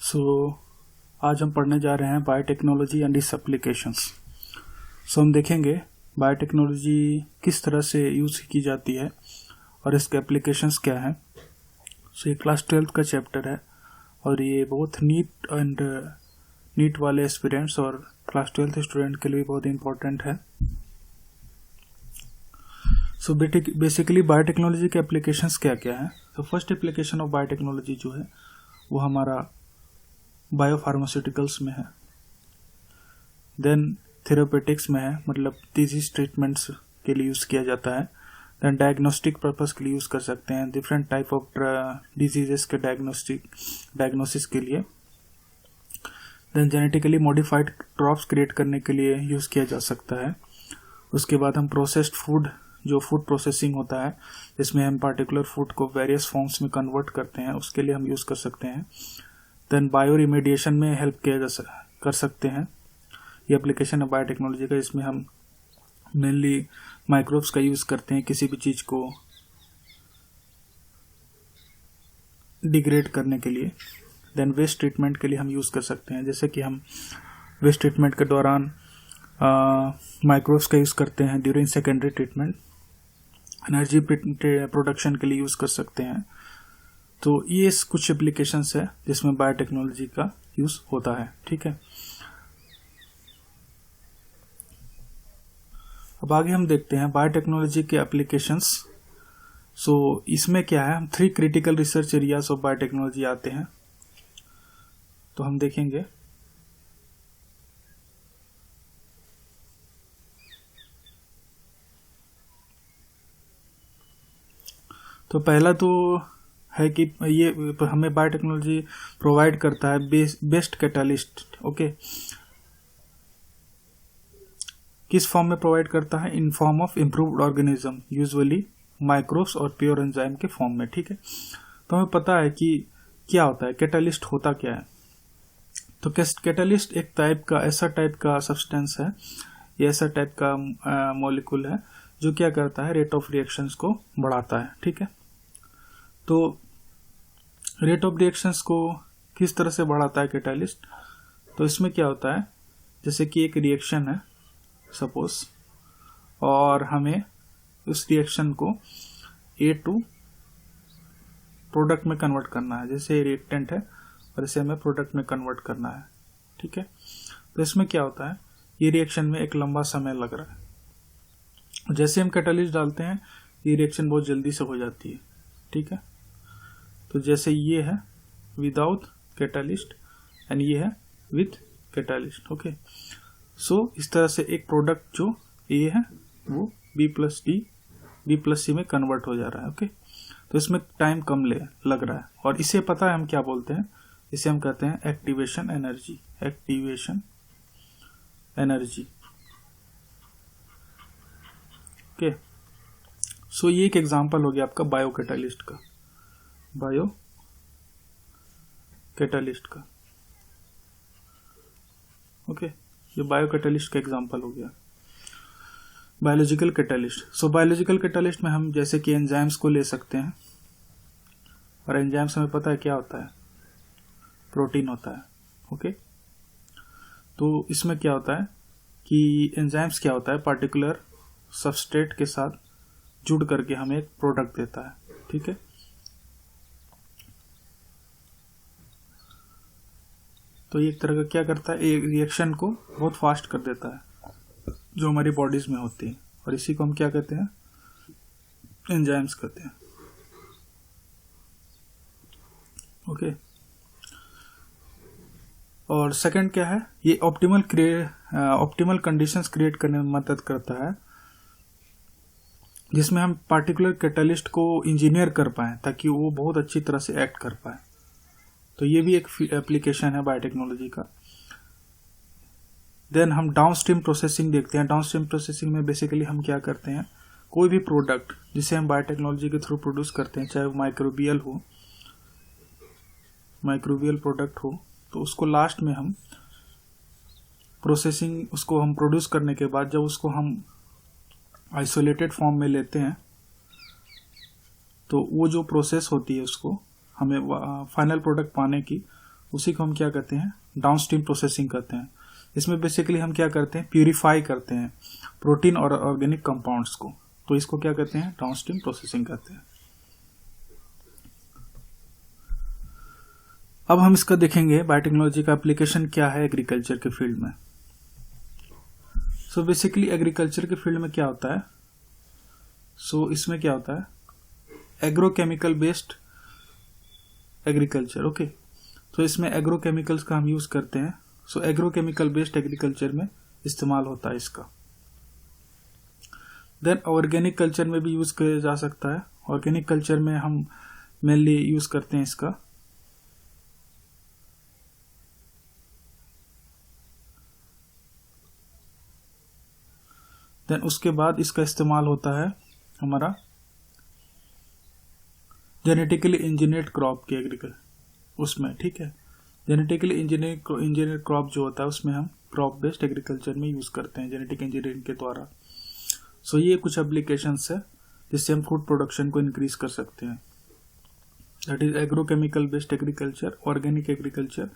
सो आज हम पढ़ने जा रहे हैं बायोटेक्नोलॉजी एंड इट्स एप्लीकेशंस। सो हम देखेंगे बायोटेक्नोलॉजी किस तरह से यूज़ की जाती है और इसके एप्लीकेशंस क्या हैं। सो ये क्लास 12 का चैप्टर है और ये बहुत नीट वाले एस्पिरेंट्स और क्लास 12 स्टूडेंट के लिए बहुत इंपॉर्टेंट है। सो बेसिकली बायोटेक्नोलॉजी के एप्लीकेशंस क्या क्या हैं। तो फर्स्ट एप्लीकेशन ऑफ बायोटेक्नोलॉजी जो है वो हमारा बायोफार्मास्यूटिकल्स में है, देन थेरापेटिक्स में है, मतलब डिजीज ट्रीटमेंट्स के लिए यूज़ किया जाता है। देन डायग्नोस्टिक पर्पस के लिए यूज़ कर सकते हैं, डिफरेंट टाइप ऑफ डिजीजेस के डायग्नोसिस के लिए। Then genetically modified crops create करने के लिए यूज़ किया जा सकता है। उसके बाद हम प्रोसेस्ड फूड, जो फूड प्रोसेसिंग होता है जिसमें हम पार्टिकुलर फूड को वेरियस फॉर्म्स में कन्वर्ट करते हैं, उसके लिए हम यूज़ कर सकते हैं। देन बायो रिमेडिएशन में हेल्प कर सकते हैं। ये एप्लीकेशन है बायोटेक्नोलॉजी का, इसमें हम मेनली माइक्रोब्स का यूज़ करते हैं किसी भी चीज़ को डिग्रेड करने के लिए। देन वेस्ट ट्रीटमेंट के लिए हम यूज़ कर सकते हैं, जैसे कि हम वेस्ट ट्रीटमेंट के दौरान माइक्रोब्स का यूज़ करते हैं during secondary treatment. Energy production के लिए यूज़ कर सकते हैं। तो ये कुछ एप्लीकेशंस है जिसमें बायोटेक्नोलॉजी का यूज़ होता है। ठीक है, अब आगे हम देखते हैं बायोटेक्नोलॉजी के एप्लीकेशंस। सो इसमें क्या है, हम 3 critical research areas of biotechnology आते हैं, तो हम देखेंगे। तो पहला तो है कि ये हमें बायोटेक्नोलॉजी प्रोवाइड करता है बेस्ट कैटालिस्ट। ओके, किस फॉर्म में प्रोवाइड करता है? In form of improved organism, usually microbes और प्योर एंजाइम के फॉर्म में। ठीक है, तो हमें पता है कि क्या होता है, कैटालिस्ट होता क्या है। तो कैटालिस्ट एक ऐसा टाइप का सब्सटेंस है, ये ऐसा टाइप का मॉलिक्यूल है जो क्या करता है, रेट ऑफ रिएक्शंस को बढ़ाता है। ठीक है, तो रेट ऑफ रिएक्शंस को किस तरह से बढ़ाता है कैटालिस्ट? तो इसमें क्या होता है, जैसे कि एक रिएक्शन है सपोज, और हमें उस रिएक्शन को ए टू प्रोडक्ट में कन्वर्ट करना है। जैसे रिएक्टेंट है और इसे हमें प्रोडक्ट में कन्वर्ट करना है। ठीक है, तो इसमें क्या होता है, ये रिएक्शन में एक लंबा समय लग रहा है। जैसे हम कैटालिस्ट डालते हैं ये रिएक्शन बहुत जल्दी से हो जाती है। ठीक है, तो जैसे ये है विदाउट कैटालिस्ट एंड ये है विथ कैटालिस्ट। ओके, सो इस तरह से एक प्रोडक्ट जो ये है वो B+C में कन्वर्ट हो जा रहा है। ओके, तो इसमें टाइम कम लग रहा है और इसे पता है हम क्या बोलते हैं, इसे हम कहते हैं एक्टिवेशन एनर्जी। ओके, सो ये एक एग्जांपल हो गया आपका बायो कैटालिस्ट का। ओके, ये बायो कैटालिस्ट का एग्जांपल हो गया। Biological catalyst, so biological catalyst में हम जैसे कि एंजाइम्स को ले सकते हैं, और एंजाइम्स हमें पता है क्या होता है, प्रोटीन होता है। ओके, तो इसमें क्या होता है कि एंजाइम्स क्या होता है, पार्टिकुलर सबस्ट्रेट के साथ जुड़ करके हमें एक प्रोडक्ट देता है। ठीक है, तो ये एक तरह का क्या करता है, एक रिएक्शन को बहुत फास्ट कर देता है जो हमारी बॉडीज में होती है, और इसी को हम क्या कहते हैं, एंजाइम्स कहते हैं। ओके, और सेकंड क्या है, ये ऑप्टिमल कंडीशंस क्रिएट करने में मदद करता है, जिसमें हम पार्टिकुलर कैटालिस्ट को इंजीनियर कर पाएं ताकि वो बहुत अच्छी तरह से एक्ट कर पाए। तो ये भी एक एप्लीकेशन है बायोटेक्नोलॉजी का। देन हम डाउनस्ट्रीम प्रोसेसिंग देखते हैं। डाउनस्ट्रीम प्रोसेसिंग में बेसिकली हम क्या करते हैं, कोई भी प्रोडक्ट जिसे हम बायोटेक्नोलॉजी के थ्रू प्रोड्यूस करते हैं, चाहे वो माइक्रोबियल प्रोडक्ट हो, तो उसको लास्ट में हम प्रोसेसिंग, उसको हम प्रोड्यूस करने के बाद जब उसको हम आइसोलेटेड फॉर्म में लेते हैं, तो वो जो प्रोसेस होती है उसको हमें फाइनल प्रोडक्ट पाने की, उसी को हम क्या कहते हैं, डाउनस्ट्रीम प्रोसेसिंग कहते हैं। इसमें बेसिकली हम क्या करते हैं, प्यूरिफाई करते हैं प्रोटीन और ऑर्गेनिक कंपाउंड्स को, तो इसको क्या कहते हैं, डाउनस्ट्रीम प्रोसेसिंग कहते हैं। अब हम इसका देखेंगे बायोटेक्नोलॉजी का एप्लीकेशन क्या है एग्रीकल्चर के फील्ड में। सो बेसिकली एग्रीकल्चर के फील्ड में क्या होता है, सो इसमें क्या होता है, एग्रोकेमिकल बेस्ड एग्रीकल्चर। ओके, तो इसमें एग्रोकेमिकल्स का हम यूज करते हैं। सो एग्रोकेमिकल बेस्ड एग्रीकल्चर में इस्तेमाल होता है इसका। देन ऑर्गेनिक कल्चर में भी यूज किया जा सकता है। ऑर्गेनिक कल्चर में हम मेनली यूज करते हैं इसका देन उसके बाद इसका इस्तेमाल होता है हमारा जेनेटिकली इंजीनियर्ड क्रॉप के एग्रीकल्चर उसमें, ठीक है। जेनेटिकली इंजीनियर क्रॉप जो होता है उसमें हम क्रॉप बेस्ड एग्रीकल्चर में यूज करते हैं जेनेटिक इंजीनियरिंग के द्वारा। सो ये कुछ एप्लीकेशंस है जिससे हम फूड प्रोडक्शन को इंक्रीज कर सकते हैं। That is agrochemical based agriculture, organic agriculture.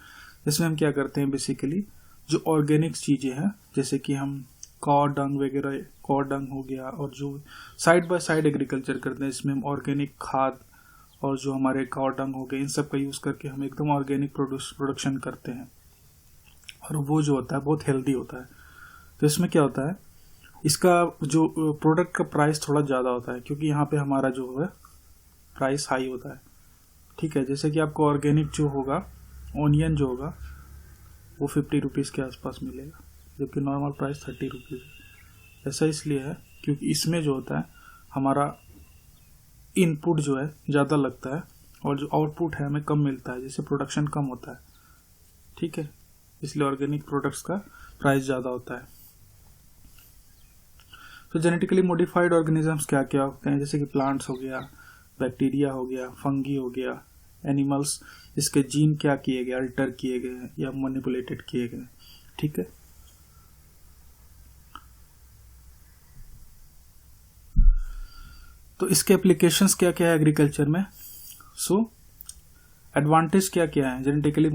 इसमें हम क्या करते हैं, बेसिकली जो ऑर्गेनिक चीजें हैं जैसे कि हम कॉ डंग वगैरह, कॉ डंग हो गया, और जो साइड बाय साइड एग्रीकल्चर करते हैं इसमें हम ऑर्गेनिक खाद और जो हमारे कॉ डंग हो गए इन सब का यूज करके हम एकदम ऑर्गेनिक प्रोडक्शन करते हैं, और वो जो होता है बहुत हेल्दी होता है। तो इसमें क्या होता है, इसका जो प्रोडक्ट का प्राइस थोड़ा ज़्यादा होता है क्योंकि यहाँ पे हमारा जो है प्राइस हाई होता है, ठीक है। जैसे कि आपको ऑर्गेनिक जो होगा, ऑनियन जो होगा वो 50 रुपीज़ के आसपास मिलेगा, जबकि नॉर्मल प्राइस 30 रुपीज़। ऐसा इसलिए है क्योंकि इसमें जो होता है हमारा इनपुट जो है ज़्यादा लगता है और जो आउटपुट है हमें कम मिलता है, जिससे प्रोडक्शन कम होता है, ठीक है। इसलिए ऑर्गेनिक प्रोडक्ट्स का प्राइस ज़्यादा होता है। तो जेनेटिकली मॉडिफाइड ऑर्गेनिजम्स क्या क्या होते हैं, जैसे कि प्लांट्स हो गया, बैक्टीरिया हो गया, फंगी हो गया, एनिमल्स जिसके जीन क्या किए गए, अल्टर किए गए या मैनिपुलेटेड किए गए, ठीक है। तो इसके एप्लीकेशंस क्या क्या है एग्रीकल्चर में। सो एडवांटेज क्या क्या है जेनेटिकली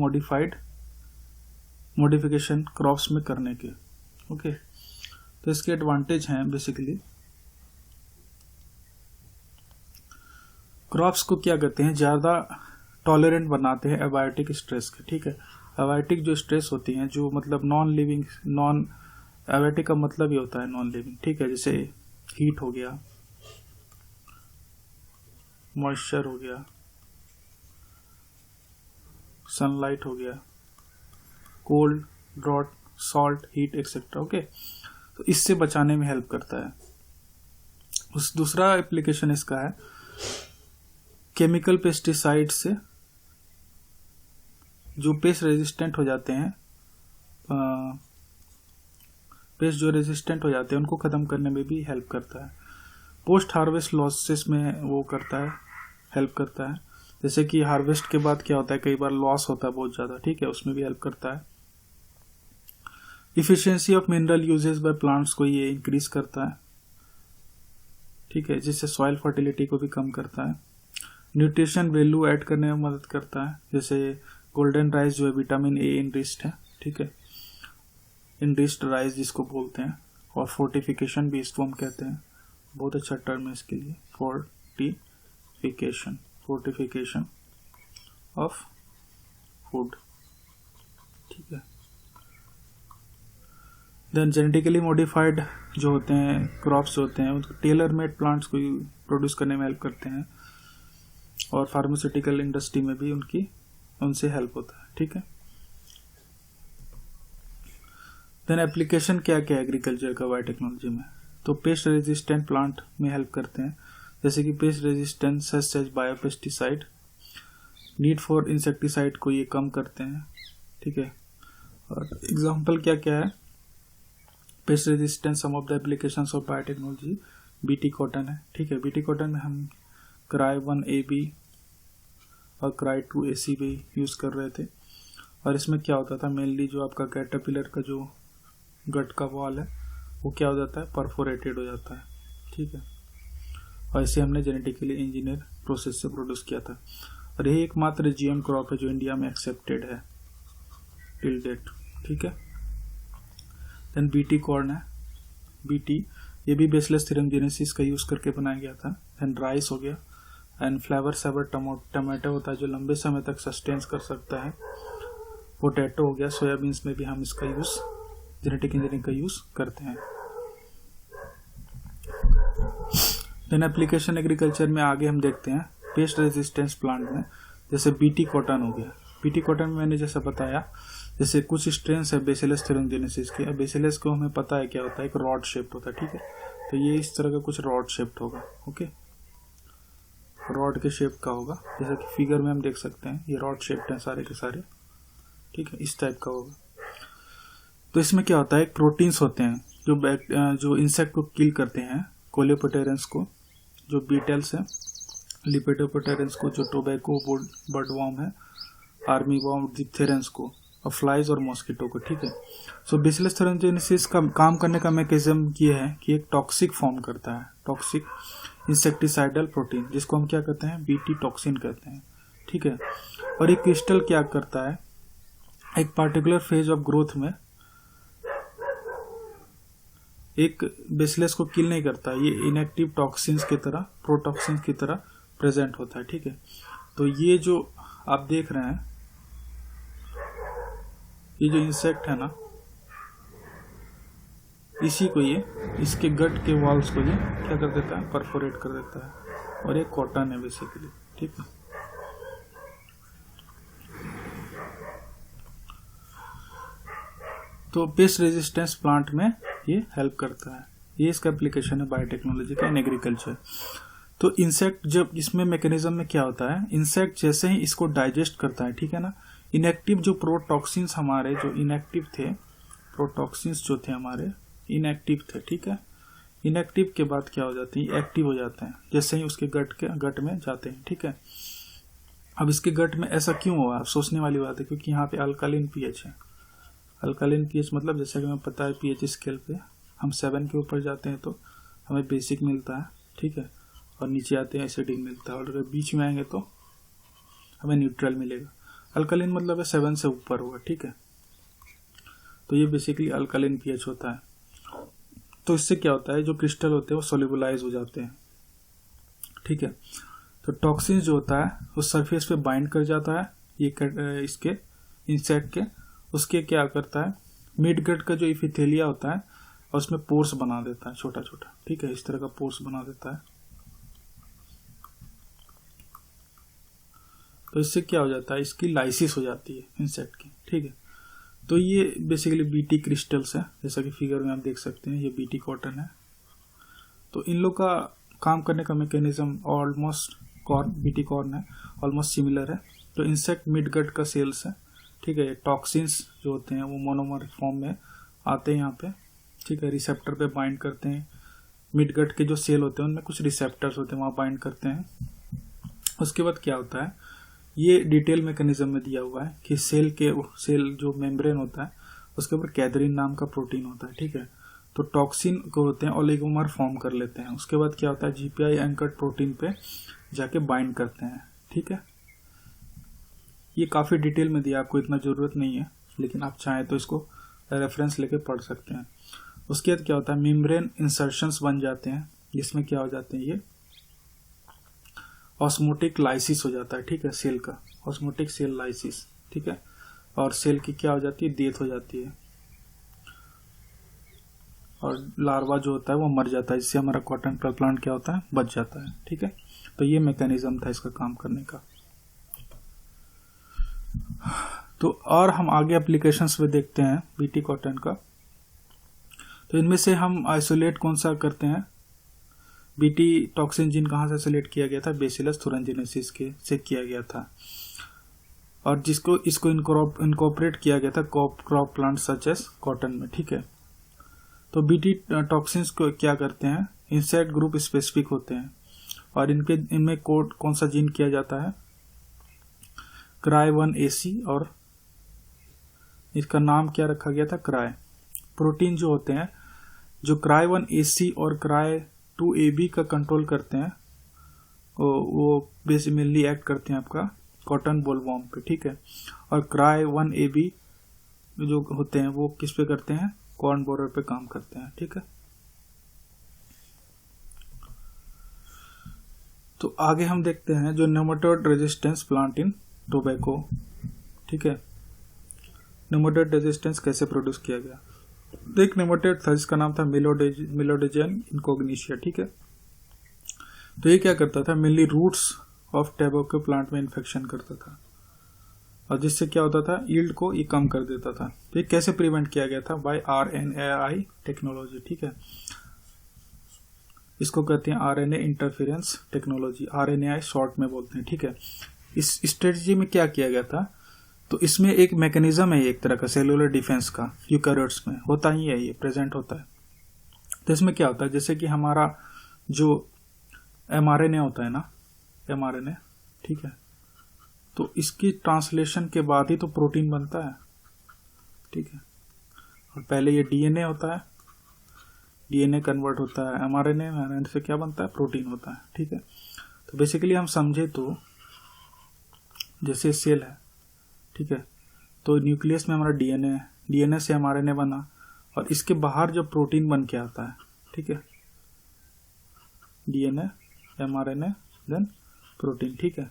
मॉडिफिकेशन क्रॉप्स में करने के, ओके। तो इसके एडवांटेज हैं बेसिकली, क्रॉप्स को क्या करते हैं, ज़्यादा टॉलरेंट बनाते हैं एबायोटिक स्ट्रेस के, ठीक है। एबायोटिक जो स्ट्रेस होती हैं, जो मतलब नॉन एबायोटिक का मतलब ही होता है नॉन लिविंग, ठीक है। जैसे हीट हो गया, मॉइस्चर हो गया, सनलाइट हो गया, cold, drought, salt, heat etcetera, okay. तो इससे बचाने में हेल्प करता है। उस दूसरा एप्लीकेशन इसका है केमिकल पेस्टिसाइड से जो पेस्ट रेजिस्टेंट हो जाते हैं, पेस्ट जो रेजिस्टेंट हो जाते हैं उनको खत्म करने में भी हेल्प करता है। पोस्ट हार्वेस्ट लॉसेस में वो करता है, हेल्प करता है। जैसे कि हार्वेस्ट के बाद क्या होता है, कई बार लॉस होता है बहुत ज़्यादा, ठीक है, उसमें भी हेल्प करता है। Efficiency of mineral uses by plants को ये इंक्रीज करता है, ठीक है, जिससे सॉइल फर्टिलिटी को भी कम करता है। न्यूट्रिशन वैल्यू ऐड करने में मदद करता है, जैसे गोल्डन राइस जो है विटामिन ए इनरिच्ड है, ठीक है, इनरिच्ड राइस जिसको बोलते हैं। और फोर्टिफिकेशन भी इसको हम कहते हैं, बहुत अच्छा टर्म है इसके लिए, फोर्टिफिकेशन ऑफ फूड, ठीक है। देन जेनेटिकली मॉडिफाइड जो होते हैं क्रॉप्स होते हैं उनको टेलर मेड प्लांट्स को प्रोड्यूस करने में हेल्प करते हैं, और फार्मास्यूटिकल इंडस्ट्री में भी उनसे हेल्प होता है, ठीक है। देन एप्लीकेशन क्या क्या है एग्रीकल्चर का बायोटेक्नोलॉजी में, तो पेस्ट रेजिस्टेंट प्लांट में हेल्प करते हैं, जैसे कि pest resistance such as biopesticide, need for insecticide को ये कम करते हैं, ठीक है। और एग्जांपल क्या क्या है, pest resistance some of the applications of biotechnology, BT cotton है, ठीक है। बीटी कॉटन में हम क्राई 1AB और क्राई 2AC भी यूज़ कर रहे थे, और इसमें क्या होता था, मेनली जो आपका कैटरपिलर का जो गट का वॉल है वो क्या हो जाता है, परफोरेटेड हो जाता है, ठीक है। और इसे हमने जेनेटिकली इंजीनियर प्रोसेस से प्रोड्यूस किया था, और यही एकमात्र जीएम क्रॉप है जो इंडिया में एक्सेप्टेड है, टिल डेट, ठीक है। देन बीटी कॉर्न है, बीटी ये भी बेसलेस थ्योरम का यूज करके बनाया गया था। देन राइस हो गया, एंड फ्लेवर सेवर टमाटो होता है जो लंबे समय तक सस्टेन कर सकता है। पोटैटो हो गया, सोयाबीन्स में भी हम इसका यूज जेनेटिक इंजीनियरिंग का यूज करते हैं। देन एप्लीकेशन एग्रीकल्चर में आगे हम देखते हैं पेस्ट रेजिस्टेंस प्लांट में, जैसे बीटी कॉटन हो गया। बीटी कॉटन में मैंने जैसा बताया, जैसे कुछ स्ट्रेन्स है बेसिलस थ्योरमजेनेसिस के। बेसिलस को हमें पता है क्या होता है, एक रॉड शेप्ड होता है, ठीक है। तो ये इस तरह का कुछ रॉड शेप्ड होगा, ओके, रॉड के शेप का होगा, जैसा कि फिगर में हम देख सकते हैं ये रॉड शेप्ड है सारे के सारे, ठीक है, इस टाइप का होगा। तो इसमें क्या होता है, प्रोटीन्स होते हैं जो इंसेक्ट को किल करते हैं, कोलेपोटेरेंस को, जो बीटल्स है, लिपेडोपोटेरेंस को, जो टोबैको बर्डवॉर्म है, आर्मी वॉर्म, डिप्थेरेंस को, और फ्लाइज और मॉस्किटो को, ठीक है। सो बेसिलस थ्योरमजेनेसिस का काम करने का मैकेनिज्म ये है कि एक टॉक्सिक फॉर्म करता है, टॉक्सिक इंसेक्टिसाइडल प्रोटीन, जिसको हम क्या कहते हैं, बीटी टॉक्सिन कहते हैं, ठीक है। और ये क्रिस्टल क्या करता है, एक पार्टिकुलर फेज ऑफ ग्रोथ में एक बेसिलस को किल नहीं करता, ये इनएक्टिव टॉक्सिन्स की तरह, प्रोटॉक्सिन्स की तरह प्रेजेंट होता है, ठीक है। तो ये जो आप देख रहे हैं, ये जो इंसेक्ट है ना, इसी को ये इसके गट के वॉल्स को ये क्या कर देता है, परफोरेट कर देता है, और ये कॉटन है बेसिकली, ठीक है। तो पेस्ट रेजिस्टेंस प्लांट में ये हेल्प करता है, ये इसका एप्लीकेशन है बायोटेक्नोलॉजी का इन एग्रीकल्चर। तो इंसेक्ट जब इसमें मैकेनिज्म में क्या होता है, इंसेक्ट जैसे ही इसको डाइजेस्ट करता है, ठीक है ना, इनएक्टिव जो प्रोटॉक्सिन्स हमारे जो इनएक्टिव थे, प्रोटॉक्सिन्स जो थे हमारे इनएक्टिव थे, ठीक है, इनएक्टिव के बाद क्या हो जाते हैं, एक्टिव हो जाते हैं जैसे ही उसके गट में जाते हैं, ठीक है। अब इसके गट में ऐसा क्यों हुआ, आप सोचने वाली बात है, क्योंकि यहाँ पे अल्कालिन पीएच है। अल्कालिन पीएच मतलब जैसा कि हमें पता है पीएच स्केल पे हम 7 के ऊपर जाते हैं तो हमें बेसिक मिलता है, ठीक है, और नीचे आते हैं एसिडिक मिलता है, और अगर बीच में आएंगे तो हमें न्यूट्रल मिलेगा। अल्कालिन मतलब है 7 से ऊपर होगा, ठीक है। तो ये बेसिकली अल्कालिन पीएच होता है। तो इससे क्या होता है, जो क्रिस्टल होते हैं वो सोल्यूबलाइज हो जाते हैं, ठीक है। तो टॉक्सिन जो होता है वो सरफेस पे बाइंड कर जाता है ये इसके इंसेक्ट के, उसके क्या करता है, मिड गट का जो इपिथेलिया होता है और उसमें पोर्स बना देता है छोटा छोटा, ठीक है, इस तरह का पोर्स बना देता है। तो इससे क्या हो जाता है, इसकी लाइसिस हो जाती है इंसेक्ट की, ठीक है। तो ये बेसिकली बीटी क्रिस्टल्स है, जैसा कि फिगर में आप देख सकते हैं, ये बीटी कॉटन है। तो इन लोग का काम करने का मैकेनिज्म ऑलमोस्ट बीटी कॉर्न है, ऑलमोस्ट सिमिलर है। तो इंसेक्ट मिड गट का सेल्स है, ठीक है। टॉक्सिन्स जो होते हैं वो मोनोमर फॉर्म में आते हैं यहाँ पे, ठीक है, रिसेप्टर पे बाइंड करते हैं। मिड गट के जो सेल होते हैं उनमें कुछ रिसेप्टर्स होते हैं, वहाँ बाइंड करते हैं। उसके बाद क्या होता है, ये डिटेल मैकेनिज्म में दिया हुआ है कि सेल जो मेम्ब्रेन होता है उसके ऊपर कैथरीन नाम का प्रोटीन होता है, ठीक है। तो टॉक्सिन को होते हैं ओलिगोमर फॉर्म कर लेते हैं। उसके बाद क्या होता है, जीपीआई एंकर्ड प्रोटीन पे जाके बाइंड करते हैं, ठीक है। ये काफी डिटेल में दिया, आपको इतना जरूरत नहीं है, लेकिन आप चाहें तो इसको रेफरेंस लेके पढ़ सकते हैं। उसके बाद क्या होता है, मेम्ब्रेन इंसर्शंस बन जाते हैं, जिसमें क्या हो जाते हैं, ये ऑस्मोटिक लाइसिस हो जाता है, ठीक है, सेल का ऑस्मोटिक सेल लाइसिस, ठीक है। और सेल की क्या हो जाती है, डेथ हो जाती है, और लार्वा जो होता है वो मर जाता है, जिससे हमारा कॉटन का प्लांट क्या होता है, बच जाता है, ठीक है। तो ये मैकेनिज्म था इसका काम करने का। तो और हम आगे एप्लीकेशंस में देखते हैं बीटी कॉटन का। तो इनमें से हम आइसोलेट कौन सा करते हैं, बीटी टॉक्सिन जीन कहाँ से आइसोलेट किया गया था, बेसिलस थ्योरमजेनेसिस के से किया गया था, और इसको इनकॉर्पोरेट किया गया था crop plant such as cotton में, ठीक है। तो बीटी टॉक्सिन्स को क्या करते हैं, इंसेक्ट ग्रुप स्पेसिफिक होते हैं, और इनमें कोड कौन सा जीन किया जाता है, क्राई1AC, और इसका नाम क्या रखा गया था, क्राई। प्रोटीन जो होते हैं जो क्राई1AC और क्राई2AB का कंट्रोल करते हैं, वो बेसिकली एक्ट करते हैं आपका कॉटन बोलवॉर्म पे, ठीक है। और क्राई1AB जो होते हैं वो किस पे करते हैं, कॉर्न बोरर पे काम करते हैं। ठीक है, तो आगे हम देखते हैं जो nematode resistance plant in tobacco. ठीक है, नेमाटोड रेजिस्टेंस कैसे प्रोड्यूस किया गया। तो एक नेमाटोड था जिसका नाम था मिलोडिजियन इनकोग्निशिया। ठीक है, तो ये क्या करता था, mainly roots of tobacco plant में इन्फेक्शन करता था और जिससे क्या होता था, यील्ड को ये कम कर देता था। तो ये कैसे प्रिवेंट किया गया था, बाय RNAi टेक्नोलॉजी। ठीक है, इसको कहते हैं RNA interference technology, RNAi short में बोलते हैं। ठीक है, इस स्ट्रेटजी में क्या किया गया था, तो इसमें एक मैकेनिज्म है एक तरह का सेलुलर डिफेंस का, यूकैरियोट्स में होता ही है, ये प्रेजेंट होता है। तो इसमें क्या होता है, जैसे कि हमारा जो mRNA होता है ना, mRNA, ठीक है, तो इसकी ट्रांसलेशन के बाद ही तो प्रोटीन बनता है। ठीक है, और पहले ये DNA होता है, DNA कन्वर्ट होता है mRNA से क्या बनता है, प्रोटीन होता है। ठीक है, तो बेसिकली हम समझे तो जैसे सेल है, ठीक है, तो न्यूक्लियस में हमारा DNA से mRNA बना और इसके बाहर जो प्रोटीन बन के आता है। ठीक है, DNA mRNA देन प्रोटीन। ठीक है,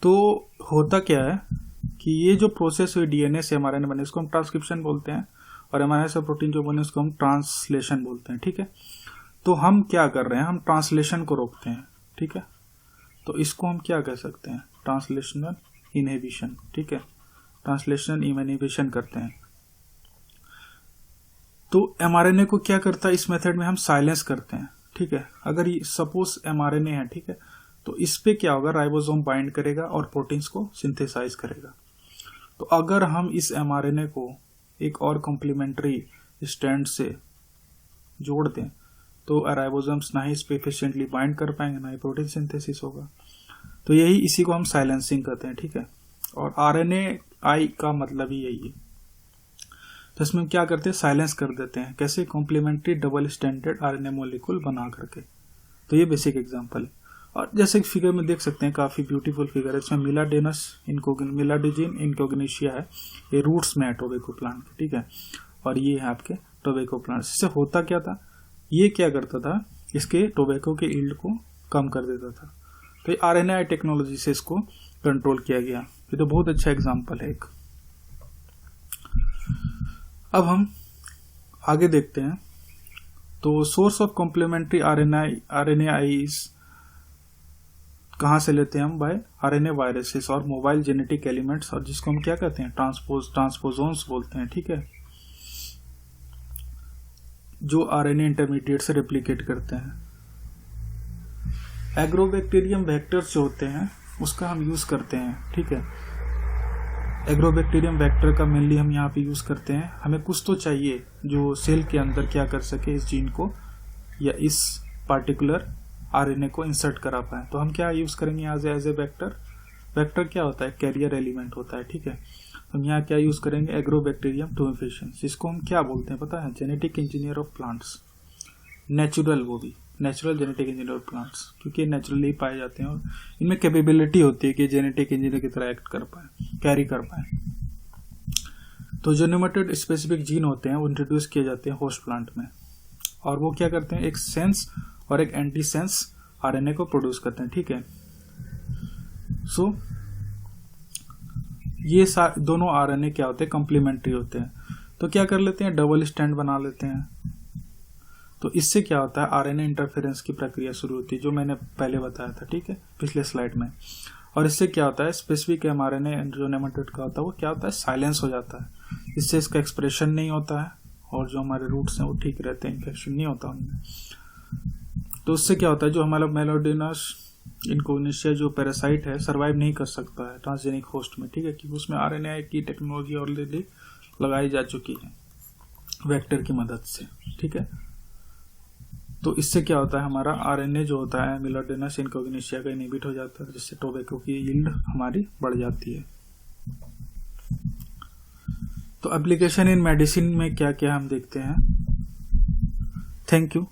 तो होता क्या है कि ये जो प्रोसेस हुई DNA से mRNA बने, इसको हम ट्रांसक्रिप्शन बोलते हैं, और mRNA से प्रोटीन जो बने उसको हम ट्रांसलेशन बोलते हैं। ठीक है, तो हम क्या कर रहे हैं, हम ट्रांसलेशन को रोकते हैं। ठीक है, तो इसको हम क्या कह सकते हैं, ट्रांसलेशनल इनहिबिशन। ठीक है, ट्रांसलेशनल इनहिबिशन करते हैं। तो mRNA को क्या करता है, इस मेथड में हम साइलेंस करते हैं। ठीक है, अगर सपोज mRNA है, ठीक है, तो इस पे क्या होगा, राइबोसोम बाइंड करेगा और प्रोटीन्स को सिंथेसाइज करेगा। तो अगर हम इस mRNA को एक और कॉम्प्लीमेंट्री स्ट्रैंड से जोड़ दें तो राइबोसोम्स ना ही इस पे एफिशिएंटली बाइंड कर पाएंगे, ना ही प्रोटीन सिंथेसिस होगा। तो यही, इसी को हम साइलेंसिंग कहते हैं। ठीक है, और RNAi का मतलब ही यही है। तो इसमें क्या करते हैं, साइलेंस कर देते हैं। कैसे, complementary double standard RNA molecule बना करके। तो ये बेसिक एग्जांपल है। और जैसे फिगर में देख सकते हैं, काफी ब्यूटीफुल फिगर है। इसमें मिलाडिजिन इनकोग्निशिया है, ये रूट्स में है टोबैको प्लांट के। ठीक है, और ये है आपके टोबैको प्लांट। इससे होता क्या था, ये क्या करता था, इसके टोबैको के यील्ड को कम कर देता था। तो ये RNAi टेक्नोलॉजी से इसको कंट्रोल किया गया। ये तो बहुत अच्छा एग्जाम्पल है एक। अब हम आगे देखते हैं। तो सोर्स ऑफ कॉम्प्लीमेंट्री RNAi कहाँ से लेते हैं हम, बाय RNA वायरसेस और मोबाइल जेनेटिक एलिमेंट्स, और जिसको हम क्या कहते हैं, ट्रांसपोजोन्स बोलते हैं। ठीक है, जो RNA इंटरमीडिएट से रेप्लिकेट करते हैं। एग्रोबैक्टीरियम वेक्टर्स जो होते हैं उसका हम यूज करते हैं। ठीक है, एग्रोबैक्टीरियम वेक्टर का मेनली हम यहाँ पे यूज करते हैं। हमें कुछ तो चाहिए जो सेल के अंदर क्या कर सके, इस जीन को या इस पार्टिकुलर RNA को इंसर्ट करा पाए। तो हम क्या यूज करेंगे एज ए वेक्टर। वेक्टर क्या होता है, कैरियर एलिमेंट होता है। ठीक है, हम यहाँ क्या यूज करेंगे, एग्रोबैक्टीरियम टूमेफिशियंस, जिसको हम क्या बोलते हैं पता है, genetic engineer of plants. Natural, वो भी natural genetic engineer of plants, क्योंकि ये नेचुरली पाए जाते हैं और इनमें कैपेबिलिटी होती है कि जेनेटिक इंजीनियर की तरह एक्ट कर पाए, कैरी कर पाए। तो जो नेमाटोड स्पेसिफिक जीन होते हैं वो इंट्रोड्यूस किए जाते हैं होस्ट प्लांट में, और वो क्या करते हैं, एक सेंस और एक एंटी सेंस RNA को प्रोड्यूस करते हैं। ठीक है, सो ये दोनों RNA क्या होते हैं, कॉम्प्लीमेंट्री होते हैं। तो क्या कर लेते हैं, डबल स्टैंड बना लेते हैं। तो इससे क्या होता है, RNA इंटरफेरेंस की प्रक्रिया शुरू होती है, जो मैंने पहले बताया था। ठीक है, पिछले स्लाइड में। और इससे क्या होता है, स्पेसिफिक mRNA जो नेमाटोड का होता है वो क्या होता है, साइलेंस हो जाता है। इससे इसका एक्सप्रेशन नहीं होता है और जो हमारे रूट्स हैं वो ठीक रहते हैं, इन्फेक्शन नहीं होता उनमें। तो उससे क्या होता है, जो हमारा मेलोडिनस इनकोग्निशिया जो पैरासाइट है सर्वाइव नहीं कर सकता है ट्रांसजेनिक होस्ट में। ठीक है, क्योंकि उसमें RNAi की टेक्नोलॉजी ऑलरेडी लगाई जा चुकी है वेक्टर की मदद से। ठीक है, तो इससे क्या होता है, हमारा RNA जो होता है मिलोडिनस इनकोग्निशिया का इनहिबिट हो जाता है, जिससे टोबैको की यील्ड हमारी बढ़ जाती है। तो एप्लीकेशन इन मेडिसिन में क्या क्या हम देखते हैं। Thank you.